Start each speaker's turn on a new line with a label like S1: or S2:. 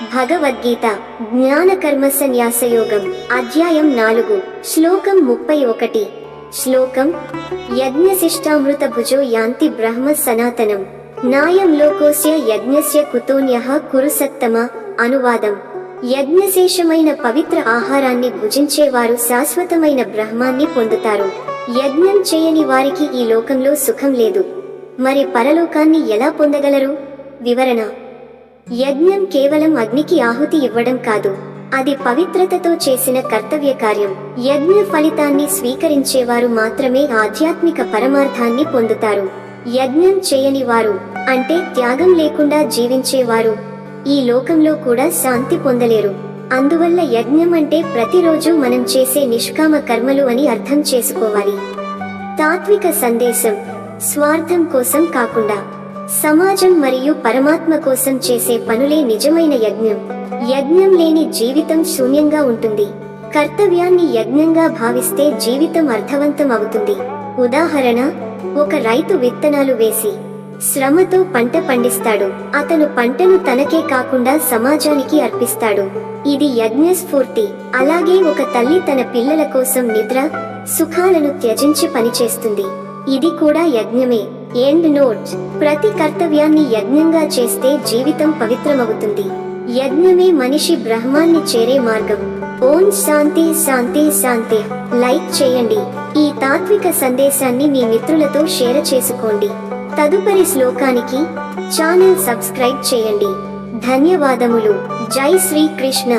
S1: భగవద్గీత జ్ఞానకర్మ సన్యాసయోగం అధ్యాయం 4 శ్లోకం 31 శ్లోకం యజ్ఞశిష్టామృత భుజో యాంతి బ్రహ్మ సనాతనం నాయం లోకోస్య యజ్ఞస్య కుతోన్యః కురు సత్తమ అనువాదం యజ్ఞశేషమైన పవిత్ర ఆహారాన్ని భుజించేవారు శాశ్వతమైన బ్రహ్మాన్ని పొందుతారు. యజ్ఞం చేయని వారికి ఈ లోకంలో సుఖం లేదు. మరి పరలోకాన్ని ఎలా పొందగలరు? వివరణ: యజ్ఞం కేవలం అగ్నికి ఆహుతి ఇవ్వడం కాదు, అది పవిత్రతతో చేసిన కర్తవ్య కార్యం. యజ్ఞ ఫలితాన్ని స్వీకరించేవారు మాత్రమే ఆధ్యాత్మిక పరమార్థాన్ని పొందుతారు. యజ్ఞం చేయని వారు, అంటే త్యాగం లేకుండా జీవించేవారు, ఈ లోకంలో కూడా శాంతి పొందలేరు. అందువల్ల యజ్ఞం అంటే ప్రతిరోజు మనం చేసే నిష్కామ కర్మలు అని అర్థం చేసుకోవాలి. తాత్విక సందేశం: స్వార్థం కోసం కాకుండా సమాజం మరియు పరమాత్మ కోసం చేసే పనులే నిజమైన యజ్ఞం. యజ్ఞం లేని జీవితం శూన్యంగా ఉంటుంది. కర్తవ్యాన్ని యజ్ఞంగా భావిస్తే జీవితం అర్థవంతం అవుతుంది. ఉదాహరణ: ఒక రైతు విత్తనాలు వేసి శ్రమతో పంట పండిస్తాడు. అతను పంటను తనకే కాకుండా సమాజానికి అర్పిస్తాడు. ఇది యజ్ఞ స్ఫూర్తి. అలాగే ఒక తల్లి తన పిల్లల కోసం నిద్ర, సుఖాలను త్యజించి పనిచేస్తుంది. ఇది కూడా యజ్ఞమే. ఎండ్ నోట్: ప్రతి కర్తవ్యాన్ని యజ్ఞంగా చేస్తే జీవితం పవిత్రమవుతుంది. యజ్ఞమే మనిషి బ్రహ్మాన్ని చేరే మార్గం. ఓం శాంతి శాంతి శాంతి. లైక్ చేయండి. ఈ తాత్విక సందేశాన్ని మీ మిత్రులతో షేర్ చేసుకోండి. తదుపరి శ్లోకానికి ఛానల్ సబ్స్క్రైబ్ చేయండి. ధన్యవాదములు. జై శ్రీ కృష్ణ.